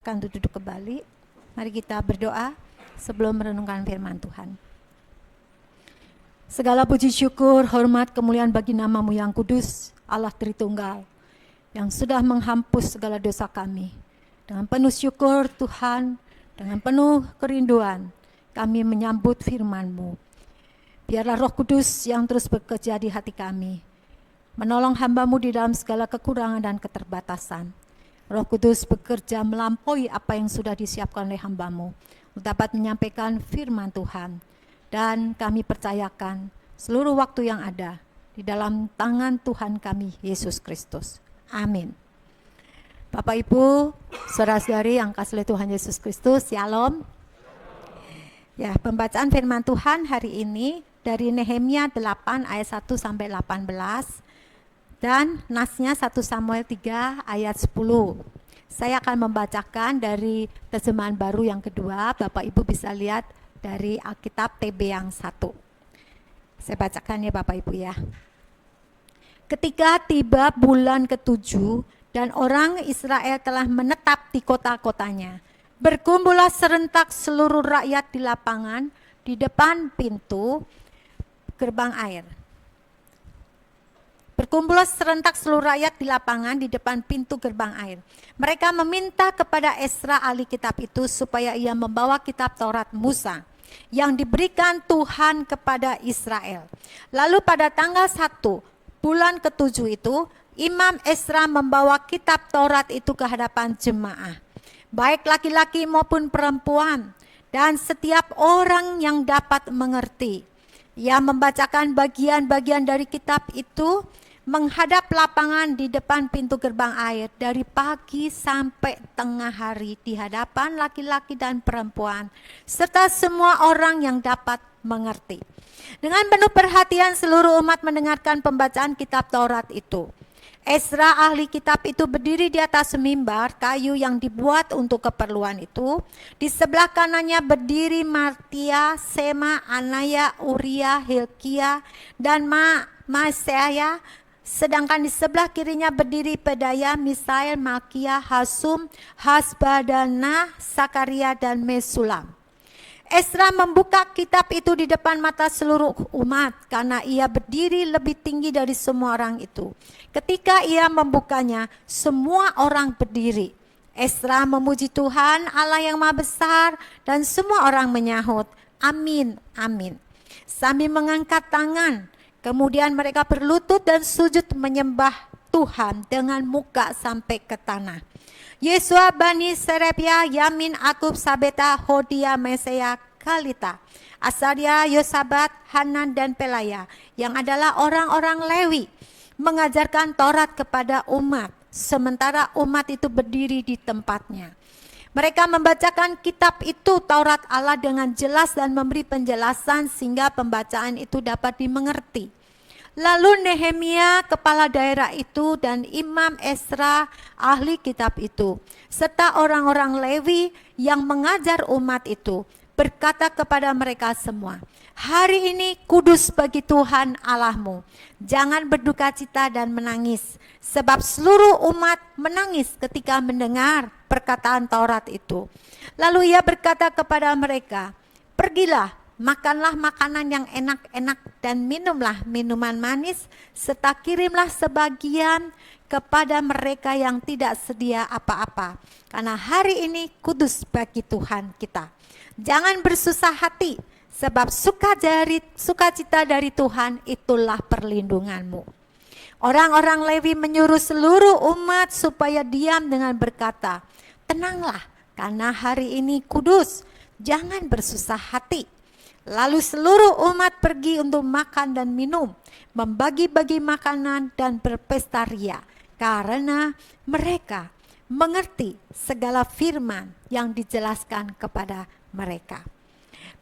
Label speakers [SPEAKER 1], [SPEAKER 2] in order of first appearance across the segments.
[SPEAKER 1] dipersilahkan untuk duduk kembali. Mari kita berdoa sebelum merenungkan firman Tuhan. Segala puji syukur, hormat, kemuliaan bagi nama-Mu yang kudus, Allah Tritunggal, yang sudah menghapus segala dosa kami. Dengan penuh syukur Tuhan, dengan penuh kerinduan, kami menyambut firman-Mu. Biarlah Roh Kudus yang terus bekerja di hati kami, menolong hamba-Mu di dalam segala kekurangan dan keterbatasan. Roh Kudus bekerja melampaui apa yang sudah disiapkan oleh hamba-Mu untuk dapat menyampaikan firman Tuhan. Dan kami percayakan seluruh waktu yang ada di dalam tangan Tuhan kami, Yesus Kristus. Amin. Bapak Ibu, saudara-saudari yang kasih oleh Tuhan Yesus Kristus, Shalom. Ya, pembacaan firman Tuhan hari ini dari Nehemia 8 ayat 1 sampai 18. Dan nasnya 1 Samuel 3 ayat 10. Saya akan membacakan dari terjemahan baru yang kedua. Bapak Ibu bisa lihat dari Alkitab TB yang 1. Saya bacakan ya Bapak Ibu ya. Ketika tiba bulan ke-7 dan orang Israel telah menetap di kota-kotanya, berkumpullah serentak seluruh rakyat di lapangan di depan pintu gerbang air. Berkumpullah serentak seluruh rakyat di lapangan di depan pintu gerbang air. Mereka meminta kepada Ezra ahli kitab itu supaya ia membawa kitab Taurat Musa yang diberikan Tuhan kepada Israel. Lalu pada tanggal 1 bulan ke-7 itu, Imam Ezra membawa kitab Taurat itu ke hadapan jemaah, baik laki-laki maupun perempuan, dan setiap orang yang dapat mengerti. Ia membacakan bagian-bagian dari kitab itu menghadap lapangan di depan pintu gerbang air dari pagi sampai tengah hari di hadapan laki-laki dan perempuan serta semua orang yang dapat mengerti. Dengan penuh perhatian seluruh umat mendengarkan pembacaan kitab Taurat itu. Ezra ahli kitab itu berdiri di atas mimbar kayu yang dibuat untuk keperluan itu. Di sebelah kanannya berdiri Martia, Sema, Anaya, Uria, Hilkia, dan Maaseiah. Sedangkan di sebelah kirinya berdiri Pedaya, Misael, Malkia, Hasum, Hasbadana, Sakaria, dan Mesulam. Ezra membuka kitab itu di depan mata seluruh umat karena ia berdiri lebih tinggi dari semua orang itu. Ketika ia membukanya, semua orang berdiri. Ezra memuji Tuhan Allah yang Maha Besar dan semua orang menyahut, Amin, Amin, sambil mengangkat tangan. Kemudian mereka berlutut dan sujud menyembah Tuhan dengan muka sampai ke tanah. Yesua, Bani, Serebia, Yamin, Akub, Sabeta, Hodia, Mesea, Kalita, Asaria, Yosabat, Hanan, dan Pelaya, yang adalah orang-orang Lewi, mengajarkan Taurat kepada umat, sementara umat itu berdiri di tempatnya. Mereka membacakan kitab itu, Taurat Allah, dengan jelas dan memberi penjelasan sehingga pembacaan itu dapat dimengerti. Lalu Nehemia, kepala daerah itu, dan Imam Ezra, ahli kitab itu, serta orang-orang Lewi yang mengajar umat itu, berkata kepada mereka semua, hari ini kudus bagi Tuhan Allahmu. Jangan berduka cita dan menangis, sebab seluruh umat menangis ketika mendengar perkataan Taurat itu. Lalu ia berkata kepada mereka, pergilah, makanlah makanan yang enak-enak dan minumlah minuman manis, serta kirimlah sebagian kepada mereka yang tidak sedia apa-apa. Karena hari ini kudus bagi Tuhan kita. Jangan bersusah hati, sebab sukacita dari Tuhan itulah perlindunganmu. Orang-orang Lewi menyuruh seluruh umat supaya diam dengan berkata, tenanglah, karena hari ini kudus, jangan bersusah hati. Lalu seluruh umat pergi untuk makan dan minum, membagi-bagi makanan dan berpesta ria, karena mereka mengerti segala firman yang dijelaskan kepada mereka.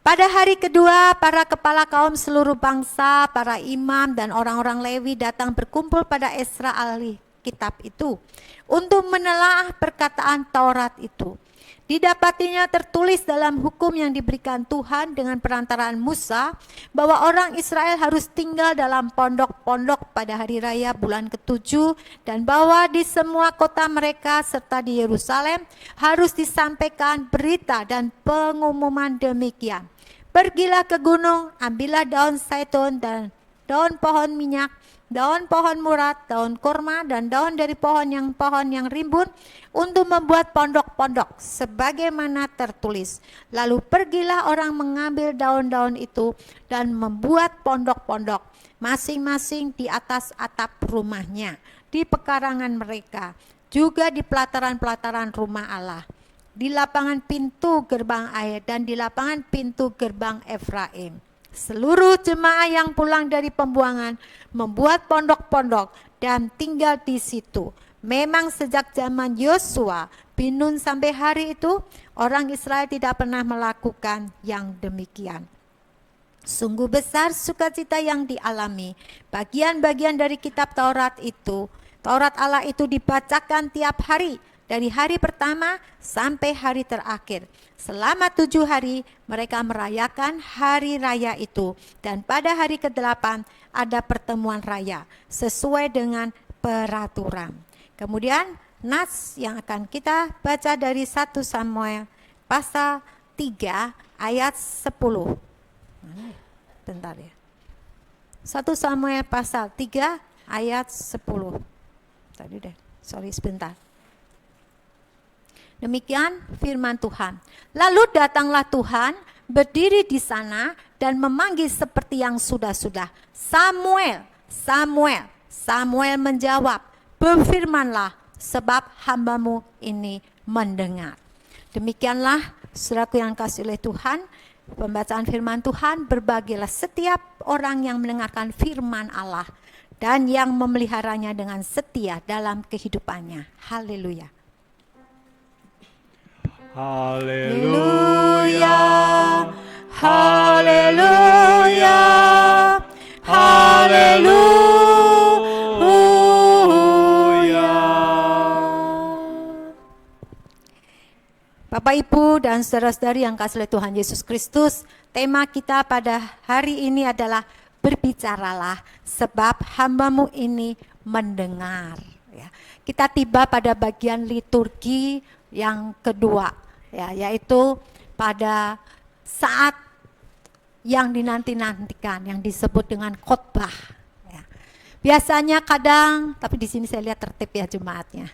[SPEAKER 1] Pada hari kedua, para kepala kaum seluruh bangsa, para imam dan orang-orang Lewi datang berkumpul pada Ezra ahli kitab itu untuk menelaah perkataan Taurat itu. Didapatinya tertulis dalam hukum yang diberikan Tuhan dengan perantaraan Musa bahwa orang Israel harus tinggal dalam pondok-pondok pada hari raya bulan ke-7 dan bahwa di semua kota mereka serta di Yerusalem harus disampaikan berita dan pengumuman demikian. Pergilah ke gunung, ambillah daun zaitun dan daun pohon minyak, daun pohon murat, daun kurma, dan daun dari pohon yang rimbun untuk membuat pondok-pondok sebagaimana tertulis. Lalu pergilah orang mengambil daun-daun itu dan membuat pondok-pondok masing-masing di atas atap rumahnya, di pekarangan mereka, juga di pelataran-pelataran rumah Allah, di lapangan pintu gerbang air dan di lapangan pintu gerbang Efraim. Seluruh jemaah yang pulang dari pembuangan membuat pondok-pondok dan tinggal di situ. Memang sejak zaman Yosua bin Nun sampai hari itu, orang Israel tidak pernah melakukan yang demikian. Sungguh besar sukacita yang dialami. Bagian-bagian dari kitab Taurat itu, Taurat Allah itu dibacakan tiap hari, dari hari pertama sampai hari terakhir. Selama 7 hari mereka merayakan hari raya itu. Dan pada hari ke-8 ada pertemuan raya sesuai dengan peraturan. Kemudian nas yang akan kita baca dari 1 Samuel pasal 3 ayat 10. Bentar ya. 1 Samuel pasal 3 ayat 10. Tadi deh, sorry sebentar. Demikian firman Tuhan. Lalu datanglah Tuhan, berdiri di sana dan memanggil seperti yang sudah-sudah. Samuel, Samuel. Samuel menjawab, berfirmanlah sebab hambamu ini mendengar. Demikianlah saudaraku yang kasih oleh Tuhan, pembacaan firman Tuhan. Berbahagialah setiap orang yang mendengarkan firman Allah dan yang memeliharanya dengan setia dalam kehidupannya. Haleluya.
[SPEAKER 2] Haleluya, haleluya, haleluya.
[SPEAKER 1] Bapak, Ibu, dan saudara-saudari yang kasih oleh Tuhan Yesus Kristus, tema kita pada hari ini adalah berbicaralah sebab hambamu ini mendengar. Ya, kita tiba pada bagian liturgi yang kedua, ya, yaitu pada saat yang dinanti-nantikan, yang disebut dengan khotbah. Ya. Biasanya kadang, tapi di sini saya lihat tertib ya jemaatnya.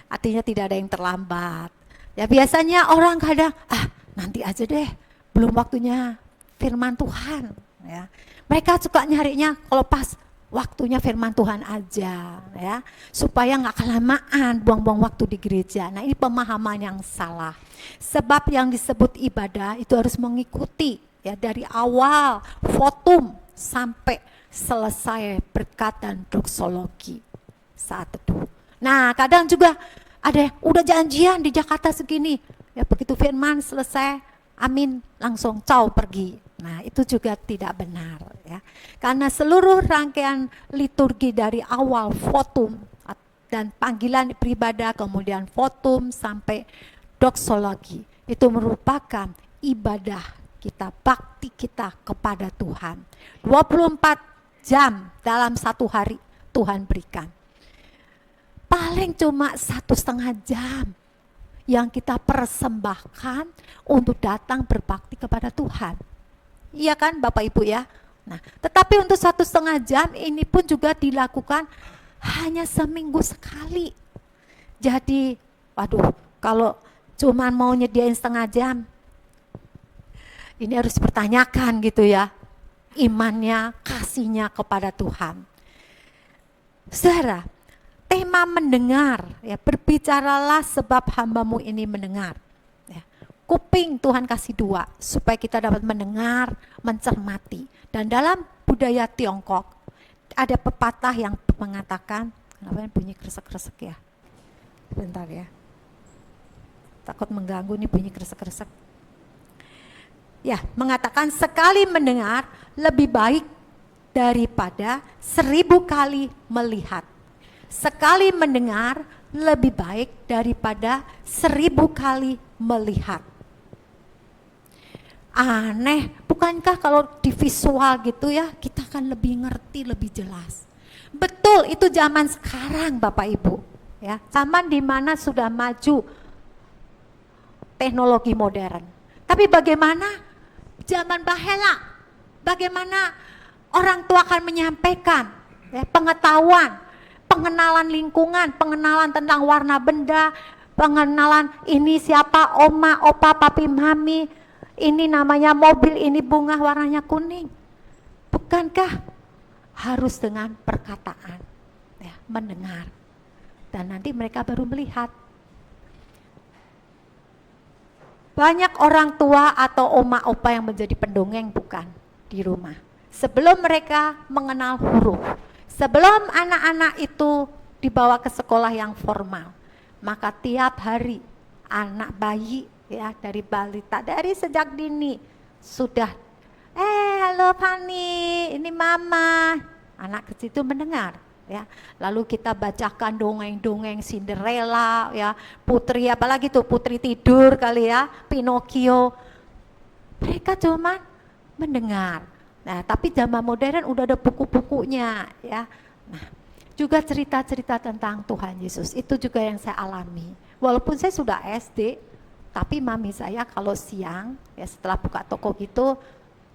[SPEAKER 1] Artinya tidak ada yang terlambat. Ya biasanya orang kadang, nanti aja deh, belum waktunya firman Tuhan. Ya. Mereka suka nyarinya kalau pas waktunya firman Tuhan aja, ya, supaya nggak kelamaan buang-buang waktu di gereja. Nah, ini pemahaman yang salah. Sebab yang disebut ibadah itu harus mengikuti, ya, dari awal votum sampai selesai berkat dan doksologi saat teduh. Nah, kadang juga ada udah janjian di Jakarta segini, ya begitu firman selesai, amin, langsung caw pergi. Nah, itu juga tidak benar, ya. Karena seluruh rangkaian liturgi dari awal votum dan panggilan beribadah, kemudian votum sampai doksologi, itu merupakan ibadah kita, bakti kita kepada Tuhan. 24 jam dalam satu hari Tuhan berikan. Paling cuma 1,5 jam yang kita persembahkan untuk datang berbakti kepada Tuhan. Iya kan Bapak Ibu ya? Nah, tetapi untuk 1,5 jam ini pun juga dilakukan hanya seminggu sekali. Jadi, waduh, kalau cuma mau nyediain 1,5 jam, ini harus dipertanyakan gitu ya, imannya, kasihnya kepada Tuhan. Saudara, tema mendengar, ya, berbicaralah sebab hambamu ini mendengar. Kuping Tuhan kasih 2 supaya kita dapat mendengar, mencermati. Dan dalam budaya Tiongkok ada pepatah yang mengatakan, kenapa bunyi kresek-kresek ya? Bentar ya. Takut mengganggu nih bunyi kresek-kresek. Ya, mengatakan sekali mendengar lebih baik daripada 1000 kali melihat. sekali mendengar lebih baik daripada 1000 kali melihat. Aneh, bukankah kalau di visual gitu ya, kita akan lebih ngerti, lebih jelas. Betul, itu zaman sekarang Bapak Ibu. Ya, zaman di mana sudah maju teknologi modern. Tapi bagaimana zaman bahela? Bagaimana orang tua akan menyampaikan ya, pengetahuan, pengenalan lingkungan, pengenalan tentang warna benda, pengenalan ini siapa, oma, opa, papi, mami, ini namanya mobil, ini bunga warnanya kuning. Bukankah harus dengan perkataan, ya, mendengar, dan nanti mereka baru melihat. Banyak orang tua atau oma opa yang menjadi pendongeng bukan di rumah. Sebelum mereka mengenal huruf, sebelum anak-anak itu dibawa ke sekolah yang formal, maka tiap hari anak bayi ya dari balita, dari sejak dini sudah halo Fani, ini mama. Anak kecil itu mendengar ya. Lalu kita bacakan dongeng-dongeng Cinderella ya, putri apalagi tuh, putri tidur kali ya, Pinocchio. Mereka cuma mendengar. Nah, tapi zaman modern udah ada buku-bukunya ya. Nah, juga cerita-cerita tentang Tuhan Yesus itu juga yang saya alami. Walaupun saya sudah SD, tapi mami saya kalau siang ya setelah buka toko gitu,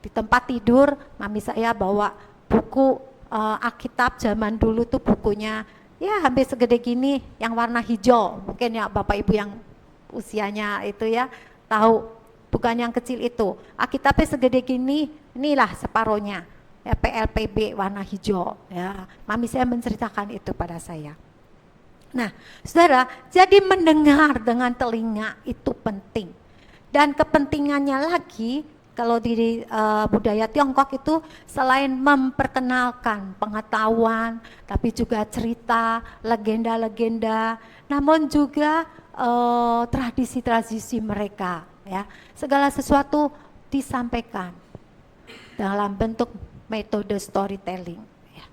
[SPEAKER 1] di tempat tidur mami saya bawa buku Alkitab zaman dulu tuh, bukunya ya hampir segede gini yang warna hijau. Mungkin ya Bapak Ibu yang usianya itu ya tahu, bukan yang kecil itu. Alkitabnya segede gini, inilah separohnya ya, PLPB warna hijau ya. Mami saya menceritakan itu pada saya. Nah, saudara, jadi mendengar dengan telinga itu penting. Dan kepentingannya lagi, kalau di budaya Tiongkok itu selain memperkenalkan pengetahuan, tapi juga cerita, legenda-legenda, namun juga tradisi-tradisi mereka. Ya, segala sesuatu disampaikan dalam bentuk metode storytelling. Ya.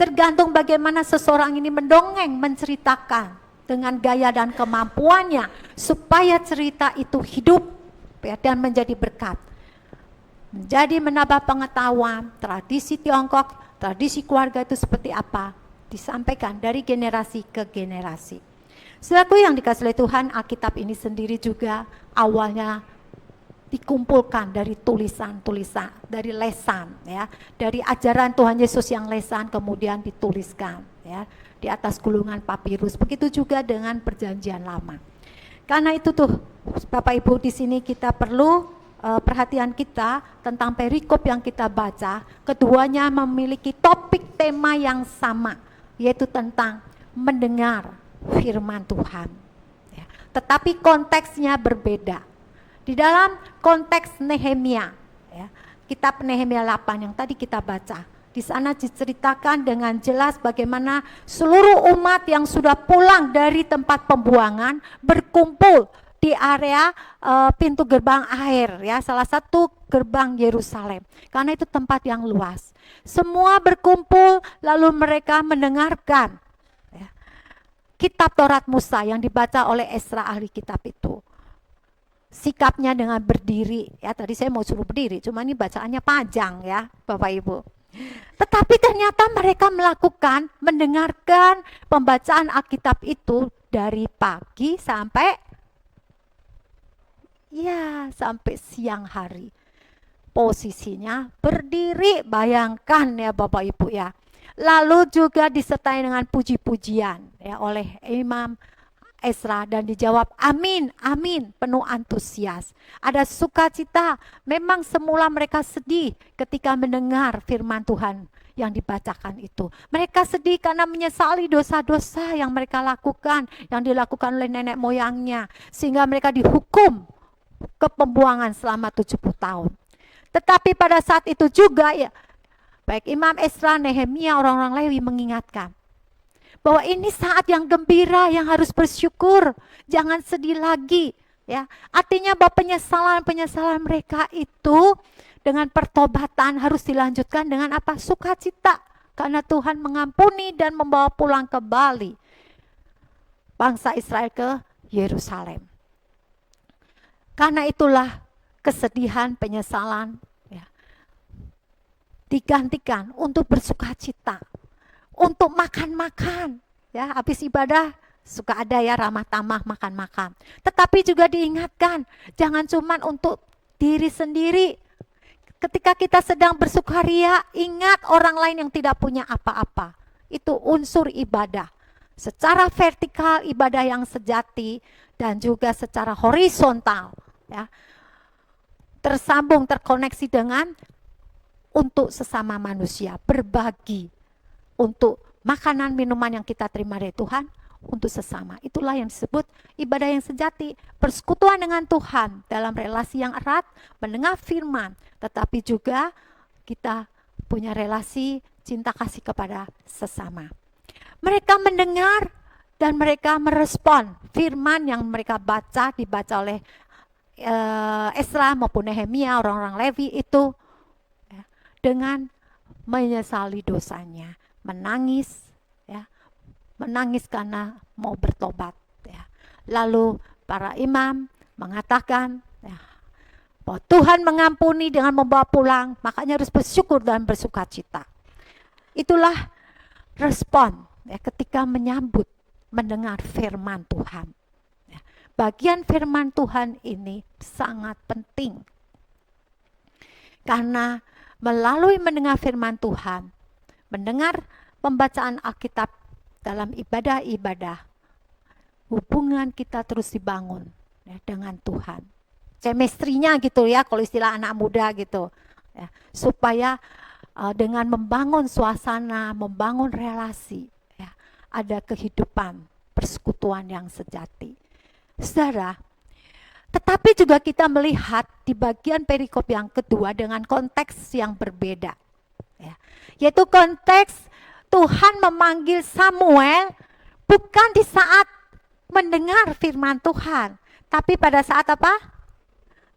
[SPEAKER 1] Tergantung bagaimana seseorang ini mendongeng, menceritakan dengan gaya dan kemampuannya supaya cerita itu hidup ya, dan menjadi berkat. Menjadi menambah pengetahuan, tradisi Tiongkok, tradisi keluarga itu seperti apa, disampaikan dari generasi ke generasi. Saudaraku yang dikasihi oleh Tuhan, Alkitab ini sendiri juga awalnya dikumpulkan dari tulisan-tulisan, dari lesan, ya, dari ajaran Tuhan Yesus yang lesan kemudian dituliskan, ya, di atas gulungan papirus. Begitu juga dengan Perjanjian Lama. Karena itu tuh, Bapak Ibu, di sini kita perlu perhatian kita tentang perikop yang kita baca. Keduanya memiliki topik tema yang sama, yaitu tentang mendengar firman Tuhan. Ya, tetapi konteksnya berbeda. Di dalam konteks Nehemia, ya, kitab Nehemia 8 yang tadi kita baca, di sana diceritakan dengan jelas bagaimana seluruh umat yang sudah pulang dari tempat pembuangan berkumpul di area pintu gerbang air, ya, salah satu gerbang Yerusalem, karena itu tempat yang luas. Semua berkumpul lalu mereka mendengarkan ya, kitab Taurat Musa yang dibaca oleh Ezra ahli kitab itu. Sikapnya dengan berdiri, ya, tadi saya mau suruh berdiri, cuma ini bacaannya panjang ya Bapak Ibu. Tetapi ternyata mereka melakukan, mendengarkan pembacaan Alkitab itu dari pagi sampai siang hari. Posisinya berdiri, bayangkan ya Bapak Ibu ya. Lalu juga disertai dengan puji-pujian ya oleh Imam Ezra dan dijawab amin, amin, penuh antusias. Ada sukacita. Memang semula mereka sedih ketika mendengar firman Tuhan yang dibacakan itu. Mereka sedih karena menyesali dosa-dosa yang mereka lakukan, yang dilakukan oleh nenek moyangnya, sehingga mereka dihukum ke pembuangan selama 70 tahun. Tetapi pada saat itu juga ya, baik Imam Ezra, Nehemia, orang-orang Lewi mengingatkan bahwa ini saat yang gembira, yang harus bersyukur, jangan sedih lagi, ya. Artinya bahwa penyesalan mereka itu dengan pertobatan harus dilanjutkan dengan apa? Sukacita, karena Tuhan mengampuni dan membawa pulang kembali bangsa Israel ke Yerusalem. Karena itulah kesedihan, penyesalan ya, digantikan untuk bersukacita, untuk makan-makan. Ya, habis ibadah suka ada ya ramah tamah makan-makan. Tetapi juga diingatkan, jangan cuma untuk diri sendiri. Ketika kita sedang bersukaria, ingat orang lain yang tidak punya apa-apa. Itu unsur ibadah. Secara vertikal ibadah yang sejati dan juga secara horizontal ya. Tersambung, terkoneksi dengan untuk sesama manusia, berbagi untuk makanan, minuman yang kita terima dari Tuhan untuk sesama. Itulah yang disebut ibadah yang sejati, persekutuan dengan Tuhan dalam relasi yang erat, mendengar firman, tetapi juga kita punya relasi cinta kasih kepada sesama. Mereka mendengar dan mereka merespon firman yang mereka dibaca oleh Ezra maupun Nehemia, orang-orang Lewi itu ya, dengan menyesali dosanya, menangis ya, menangis karena mau bertobat ya. Lalu para imam mengatakan ya, bahwa Tuhan mengampuni dengan membawa pulang, makanya harus bersyukur dan bersukacita. Itulah respon ya, ketika menyambut mendengar firman Tuhan. Ya, bagian firman Tuhan ini sangat penting. Karena melalui mendengar firman Tuhan, mendengar pembacaan Alkitab dalam ibadah-ibadah, hubungan kita terus dibangun ya, dengan Tuhan. Chemistry-nya gitu ya, kalau istilah anak muda gitu. Ya, supaya dengan membangun suasana, membangun relasi, ya, ada kehidupan persekutuan yang sejati. Saudara, tetapi juga kita melihat di bagian perikop yang kedua dengan konteks yang berbeda. Ya, yaitu konteks Tuhan memanggil Samuel bukan di saat mendengar firman Tuhan, tapi pada saat apa?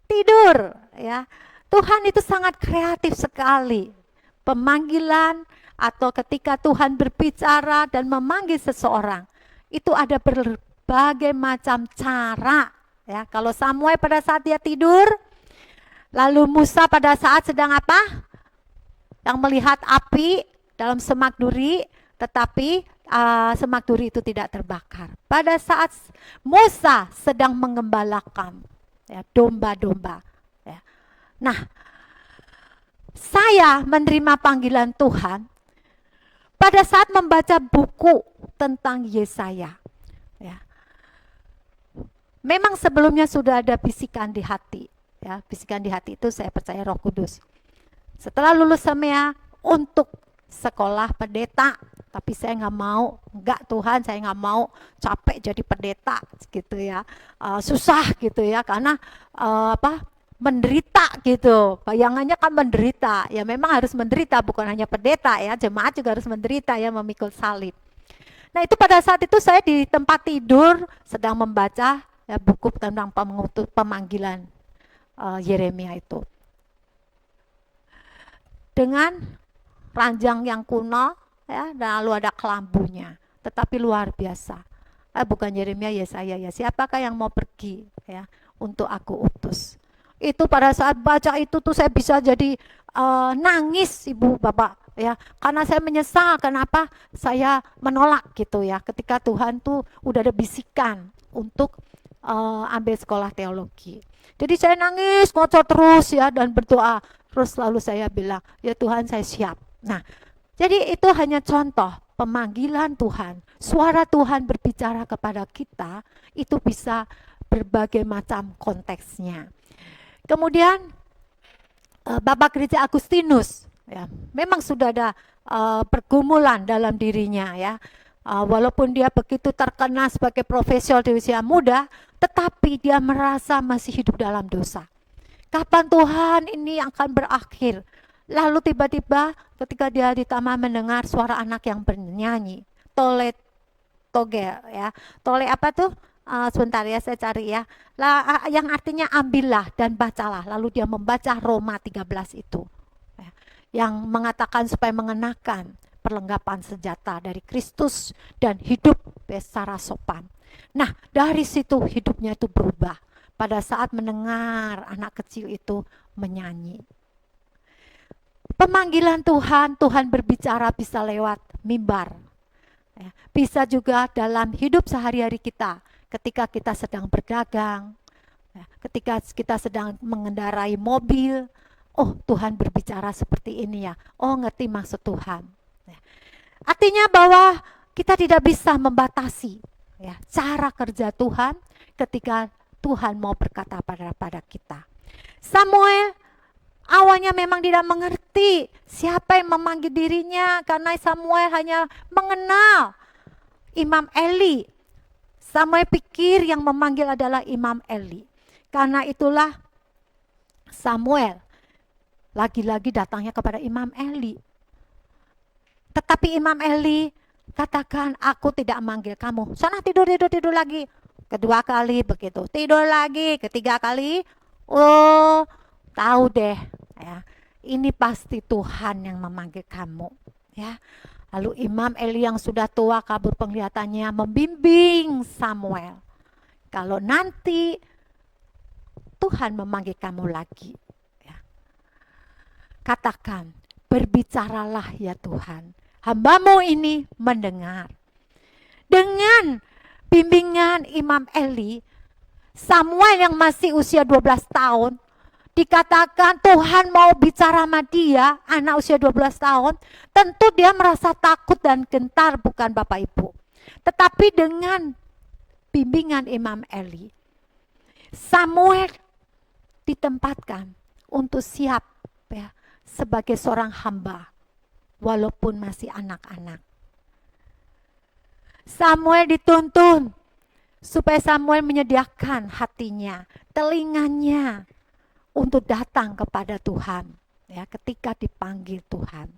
[SPEAKER 1] Tidur. Ya, Tuhan itu sangat kreatif sekali. Pemanggilan atau ketika Tuhan berbicara dan memanggil seseorang, itu ada berbagai macam cara. Ya, kalau Samuel pada saat dia tidur, lalu Musa pada saat sedang apa? Yang melihat api dalam semak duri, tetapi semak duri itu tidak terbakar. Pada saat Musa sedang mengembalakan ya, domba-domba. Ya. Nah, saya menerima panggilan Tuhan pada saat membaca buku tentang Yesaya. Ya. Memang sebelumnya sudah ada bisikan di hati. Ya, bisikan di hati itu saya percaya Roh Kudus. Setelah lulus semea untuk sekolah pendeta, tapi saya nggak mau, enggak Tuhan, saya nggak mau capek jadi pendeta gitu ya, susah gitu ya, karena menderita gitu, bayangannya kan menderita, ya memang harus menderita, bukan hanya pendeta ya, jemaat juga harus menderita ya, memikul salib. Nah itu pada saat itu saya di tempat tidur sedang membaca ya, buku tentang pemanggilan Yeremia itu. Dengan ranjang yang kuno ya, dan lalu ada kelambunya, tetapi luar biasa. Bukan Yeremia, Yesaya ya. Siapakah yang mau pergi ya untuk aku utus? Itu pada saat baca itu tuh saya bisa jadi nangis ibu bapak ya, karena saya menyesal kenapa saya menolak gitu ya, ketika Tuhan tuh udah ada bisikan untuk ambil sekolah teologi. Jadi saya nangis ngocor terus ya dan berdoa terus, lalu saya bilang ya Tuhan saya siap. Nah jadi itu hanya contoh pemanggilan Tuhan, suara Tuhan berbicara kepada kita itu bisa berbagai macam konteksnya. Kemudian Bapak Gereja Agustinus ya, memang sudah ada pergumulan dalam dirinya ya. Walaupun dia begitu terkenal sebagai profesional di usia muda, tetapi dia merasa masih hidup dalam dosa. Kapan Tuhan ini akan berakhir? Lalu tiba-tiba ketika dia di taman mendengar suara anak yang bernyanyi, tole toge ya. Tole apa tuh? Sebentar ya saya cari ya. Yang artinya ambillah dan bacalah. Lalu dia membaca Roma 13 itu. Ya, yang mengatakan supaya mengenakan perlengkapan senjata dari Kristus dan hidup secara sopan. Nah, dari situ hidupnya itu berubah pada saat mendengar anak kecil itu menyanyi. Pemanggilan Tuhan, Tuhan berbicara bisa lewat mimbar. Ya, bisa juga dalam hidup sehari-hari kita, ketika kita sedang berdagang, ya, ketika kita sedang mengendarai mobil. Oh, Tuhan berbicara seperti ini ya. Oh, ngerti maksud Tuhan. Ya. Artinya bahwa kita tidak bisa membatasi ya, cara kerja Tuhan ketika Tuhan mau berkata pada kita. Samuel awalnya memang tidak mengerti siapa yang memanggil dirinya, karena Samuel hanya mengenal Imam Eli. Samuel pikir yang memanggil adalah Imam Eli. Karena itulah Samuel lagi-lagi datangnya kepada Imam Eli. Tetapi Imam Eli katakan, aku tidak manggil kamu. Sana tidur lagi. Kedua kali begitu. Tidur lagi. Ketiga kali. Oh, tahu deh. Ya, ini pasti Tuhan yang memanggil kamu. Ya. Lalu Imam Eli yang sudah tua, kabur penglihatannya, membimbing Samuel. Kalau nanti Tuhan memanggil kamu lagi, katakan, berbicaralah ya Tuhan, hambamu ini mendengar. Dengan bimbingan Imam Eli, Samuel yang masih usia 12 tahun, dikatakan Tuhan mau bicara sama dia, anak usia 12 tahun, tentu dia merasa takut dan gentar, bukan Bapak Ibu. Tetapi dengan bimbingan Imam Eli, Samuel ditempatkan untuk siap ya, sebagai seorang hamba, walaupun masih anak-anak. Samuel dituntun supaya Samuel menyediakan hatinya, telinganya untuk datang kepada Tuhan ya, ketika dipanggil Tuhan.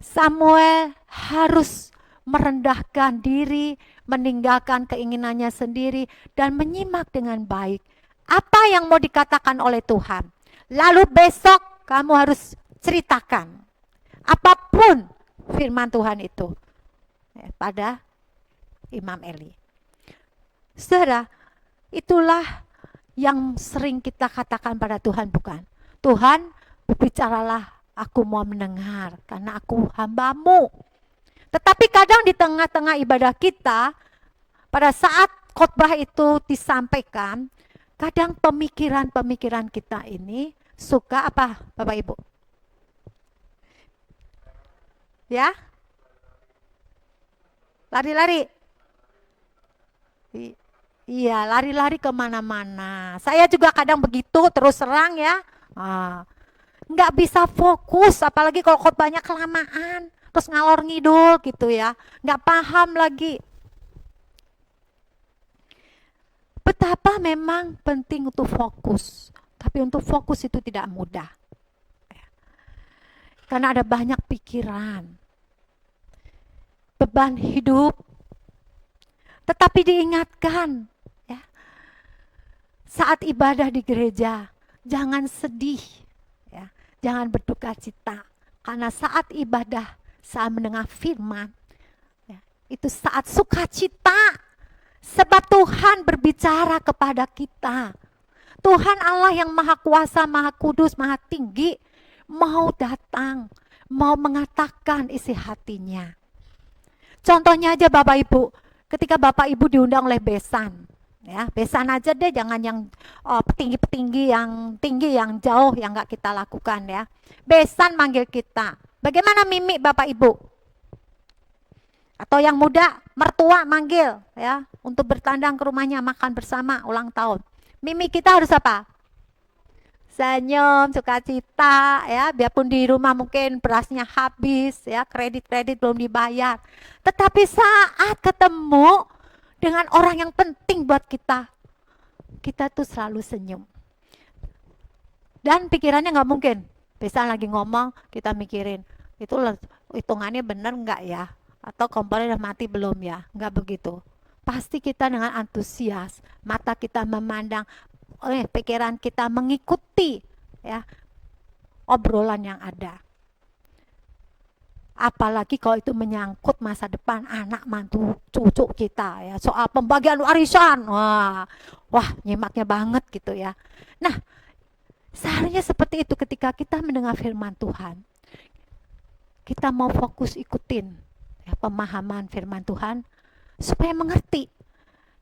[SPEAKER 1] Samuel harus merendahkan diri, meninggalkan keinginannya sendiri, dan menyimak dengan baik apa yang mau dikatakan oleh Tuhan. Lalu besok kamu harus ceritakan apapun firman Tuhan itu pada Imam Eli. Saudara, itulah yang sering kita katakan pada Tuhan, bukan? Tuhan, berbicaralah, aku mau mendengar karena aku hambamu. Tetapi kadang di tengah-tengah ibadah kita, pada saat khotbah itu disampaikan, kadang pemikiran-pemikiran kita ini suka apa, Bapak Ibu? Ya? Lari-lari. Iya, lari-lari kemana-mana. Saya juga kadang begitu, terus serang ya. Nggak bisa fokus, apalagi kalau khotbahnya kelamaan, terus ngalor ngidul gitu ya. Nggak paham lagi. Betapa memang penting untuk fokus. Tapi untuk fokus itu tidak mudah. Karena ada banyak pikiran. Beban hidup. Tetapi diingatkan, ya, saat ibadah di gereja, jangan sedih, ya, jangan berduka cita. Karena saat ibadah, saat mendengar firman, ya, itu saat sukacita. Sebab Tuhan berbicara kepada kita. Tuhan Allah yang maha kuasa, maha kudus, maha tinggi, mau datang, mau mengatakan isi hatinya. Contohnya aja Bapak Ibu, ketika Bapak Ibu diundang oleh besan, ya besan aja deh, jangan yang petinggi-petinggi yang tinggi, yang jauh yang nggak kita lakukan ya. Besan manggil kita, bagaimana mimik Bapak Ibu? Atau yang muda, mertua manggil ya untuk bertandang ke rumahnya makan bersama ulang tahun. Mimik kita harus apa? Senyum, sukacita ya, biarpun di rumah mungkin berasnya habis ya, kredit belum dibayar. Tetapi saat ketemu dengan orang yang penting buat kita, kita tuh selalu senyum. Dan pikirannya nggak mungkin, bisa lagi ngomong kita mikirin, itu hitungannya benar nggak ya? Atau kompornya udah mati belum ya? Nggak begitu. Pasti kita dengan antusias, mata kita memandang, pikiran kita mengikuti ya obrolan yang ada. Apalagi kalau itu menyangkut masa depan anak mantu cucu kita ya, soal pembagian warisan. Wah, nyimaknya banget gitu ya. Nah, seharusnya seperti itu ketika kita mendengar firman Tuhan. Kita mau fokus ikutin ya, pemahaman firman Tuhan supaya mengerti.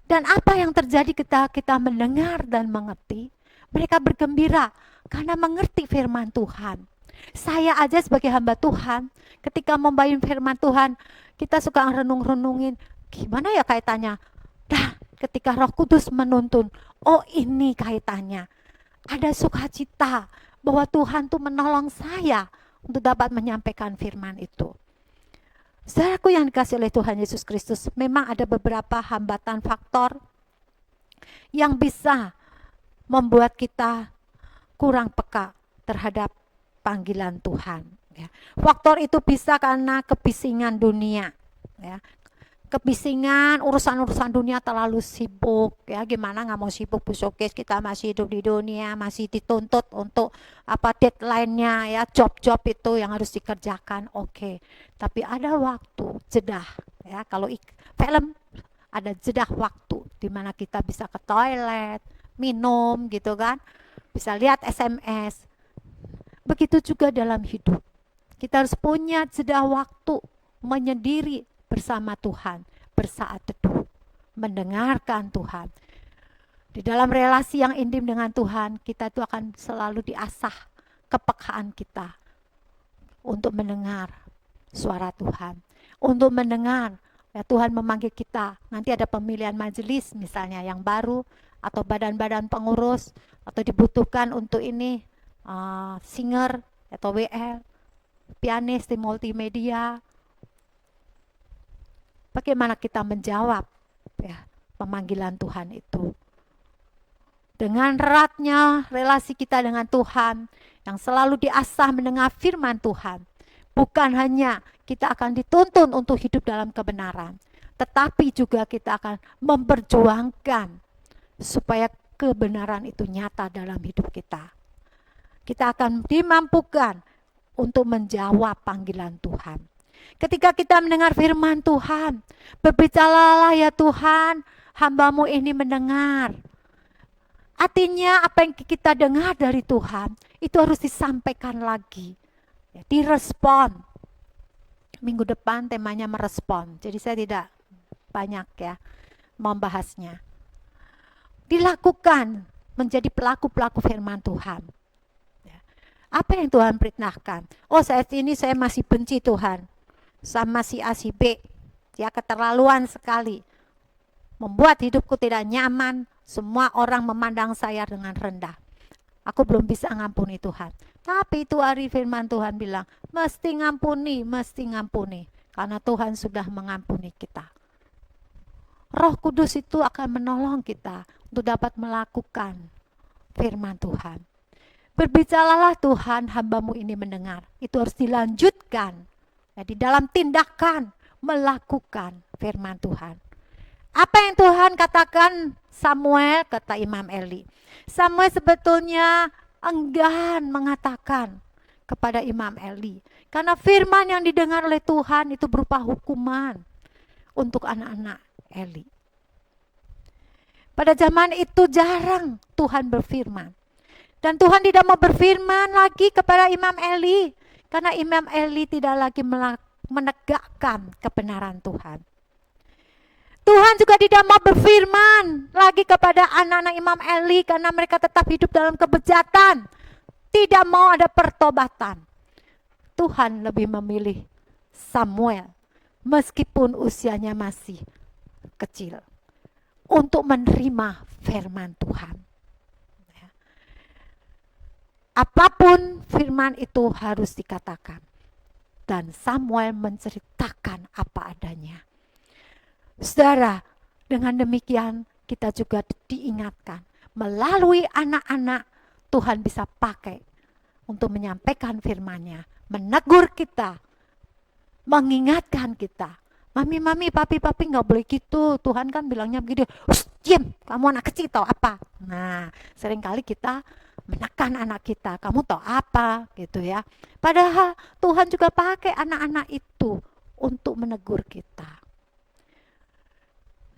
[SPEAKER 1] Dan apa yang terjadi ketika kita mendengar dan mengerti? Mereka bergembira karena mengerti firman Tuhan. Saya aja sebagai hamba Tuhan, ketika membayun firman Tuhan, kita suka renung-renungin, gimana ya kaitannya? Dah, ketika Roh Kudus menuntun, oh ini kaitannya. Ada sukacita bahwa Tuhan tuh menolong saya untuk dapat menyampaikan firman itu. Saudaraku yang dikasih oleh Tuhan Yesus Kristus, memang ada beberapa hambatan faktor yang bisa membuat kita kurang peka terhadap panggilan Tuhan. Ya. Faktor itu bisa karena kebisingan dunia. Ya. Kebisingan, urusan-urusan dunia terlalu sibuk. Ya, gimana nggak mau sibuk busokes, kita masih hidup di dunia, masih dituntut untuk apa deadline-nya, ya job-job itu yang harus dikerjakan. Oke. Tapi ada waktu jeda. Ya, kalau film ada jeda waktu di mana kita bisa ke toilet, minum gitu kan, bisa lihat SMS. Begitu juga dalam hidup. Kita harus punya jeda waktu menyendiri bersama Tuhan, bersaat teduh, mendengarkan Tuhan. Di dalam relasi yang intim dengan Tuhan, kita itu akan selalu diasah kepekaan kita untuk mendengar suara Tuhan, untuk mendengar ya Tuhan memanggil kita. Nanti ada pemilihan majelis misalnya yang baru, atau badan-badan pengurus, atau dibutuhkan untuk ini singer atau WL, pianis di multimedia. Bagaimana kita menjawab ya pemanggilan Tuhan itu? Dengan eratnya relasi kita dengan Tuhan yang selalu diasah mendengar firman Tuhan, bukan hanya kita akan dituntun untuk hidup dalam kebenaran, tetapi juga kita akan memperjuangkan supaya kebenaran itu nyata dalam hidup kita. Kita akan dimampukan untuk menjawab panggilan Tuhan. Ketika kita mendengar firman Tuhan, berbicaralah ya Tuhan, hamba-Mu ini mendengar. Artinya apa yang kita dengar dari Tuhan, itu harus disampaikan lagi. Ya, direspon. Minggu depan temanya merespon, jadi saya tidak banyak ya membahasnya. Dilakukan, menjadi pelaku-pelaku firman Tuhan. Apa yang Tuhan perintahkan? Oh, saat ini saya masih benci Tuhan sama si A si B. Ya, keterlaluan sekali. Membuat hidupku tidak nyaman. Semua orang memandang saya dengan rendah. Aku belum bisa ngampuni Tuhan. Tapi itu hari firman Tuhan bilang, mesti ngampuni, mesti ngampuni. Karena Tuhan sudah mengampuni kita. Roh Kudus itu akan menolong kita untuk dapat melakukan firman Tuhan. Berbicaralah Tuhan, hamba-Mu ini mendengar. Itu harus dilanjutkan. Ya, di dalam tindakan melakukan firman Tuhan. Apa yang Tuhan katakan Samuel, kata Imam Eli. Samuel sebetulnya enggan mengatakan kepada Imam Eli. Karena firman yang didengar oleh Tuhan itu berupa hukuman untuk anak-anak Eli. Pada zaman itu jarang Tuhan berfirman. Dan Tuhan tidak mau berfirman lagi kepada Imam Eli. Karena Imam Eli tidak lagi menegakkan kebenaran Tuhan. Tuhan juga tidak mau berfirman lagi kepada anak-anak Imam Eli. Karena mereka tetap hidup dalam kebejatan. Tidak mau ada pertobatan. Tuhan lebih memilih Samuel. Meskipun usianya masih kecil. Untuk menerima firman Tuhan. Apapun firman itu harus dikatakan. Dan Samuel menceritakan apa adanya. Saudara, dengan demikian kita juga diingatkan. Melalui anak-anak Tuhan bisa pakai untuk menyampaikan firman-Nya. Menegur kita. Mengingatkan kita. Mami, papi gak boleh gitu. Tuhan kan bilangnya begitu. Diam, kamu anak kecil tau apa? Nah, seringkali kita menekan anak kita. Kamu tahu apa gitu ya. Padahal Tuhan juga pakai anak-anak itu untuk menegur kita.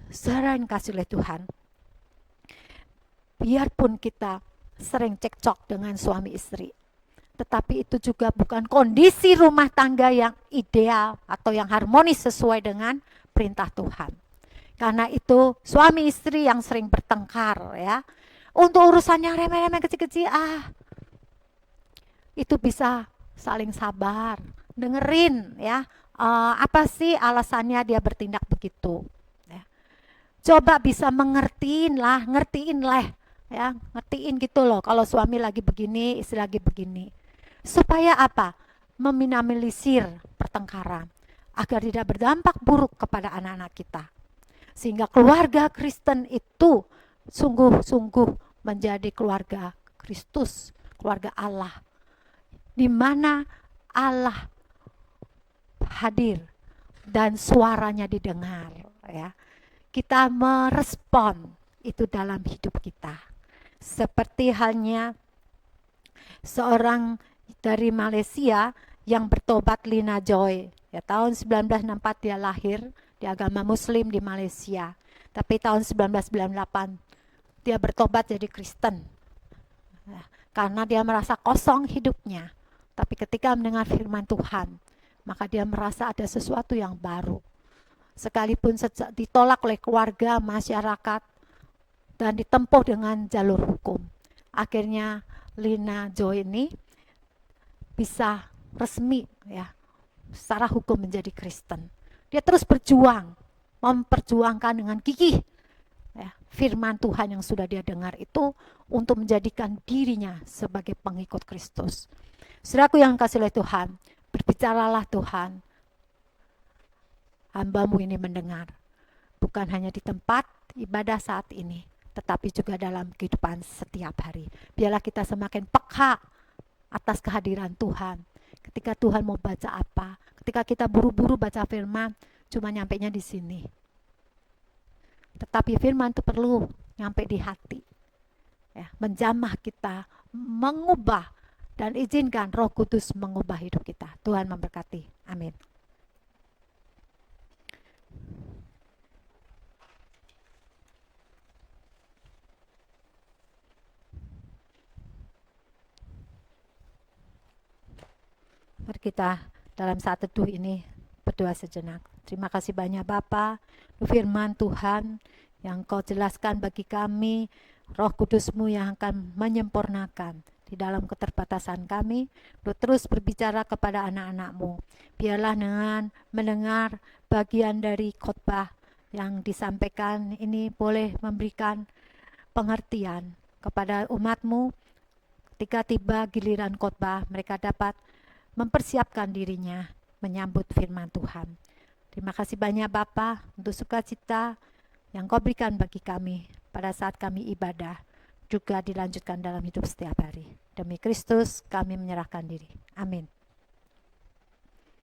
[SPEAKER 1] Saudara yang kasih oleh Tuhan, biarpun kita sering cekcok dengan suami istri, tetapi itu juga bukan kondisi rumah tangga yang ideal atau yang harmonis sesuai dengan perintah Tuhan. Karena itu suami istri yang sering bertengkar ya, untuk urusan yang remeh-remeh kecil-kecil, itu bisa saling sabar, dengerin ya, apa sih alasannya dia bertindak begitu. Ya. Coba bisa ngertiin lah ya, ngertiin gitu loh kalau suami lagi begini, istri lagi begini. Supaya apa? Meminimalisir pertengkaran agar tidak berdampak buruk kepada anak-anak kita. Sehingga keluarga Kristen itu sungguh-sungguh menjadi keluarga Kristus, keluarga Allah, di mana Allah hadir dan suaranya didengar ya. Kita merespon itu dalam hidup kita. Seperti halnya seorang dari Malaysia yang bertobat, Lina Joy. Ya, tahun 1964 dia lahir di agama Muslim di Malaysia. Tapi tahun 1998 dia bertobat jadi Kristen. Ya, karena dia merasa kosong hidupnya. Tapi ketika mendengar firman Tuhan, maka dia merasa ada sesuatu yang baru. Sekalipun ditolak oleh keluarga, masyarakat, dan ditempuh dengan jalur hukum. Akhirnya Lina Joy ini bisa resmi ya, secara hukum menjadi Kristen. Dia terus berjuang, memperjuangkan dengan gigih ya, firman Tuhan yang sudah dia dengar itu untuk menjadikan dirinya sebagai pengikut Kristus. Saudaraku yang kasih oleh Tuhan, berbicaralah Tuhan, hamba-Mu ini mendengar, bukan hanya di tempat ibadah saat ini, tetapi juga dalam kehidupan setiap hari. Biarlah kita semakin peka atas kehadiran Tuhan. Ketika Tuhan mau baca apa, ketika kita buru-buru baca firman, cuma nyampainya di sini. Tetapi firman itu perlu nyampe di hati. Ya, menjamah kita, mengubah, dan izinkan Roh Kudus mengubah hidup kita. Tuhan memberkati. Amin. Mari kita dalam saat teduh ini berdoa sejenak. Terima kasih banyak Bapa, firman Tuhan yang Kau jelaskan bagi kami, Roh Kudus-Mu yang akan menyempurnakan di dalam keterbatasan kami, terus berbicara kepada anak-anak-Mu. Biarlah dengan mendengar bagian dari khotbah yang disampaikan ini boleh memberikan pengertian kepada umat-Mu. Ketika tiba giliran khotbah, mereka dapat mempersiapkan dirinya menyambut firman Tuhan. Terima kasih banyak Bapa untuk sukacita yang Kau berikan bagi kami pada saat kami ibadah, juga dilanjutkan dalam hidup setiap hari. Demi Kristus kami menyerahkan diri. Amin.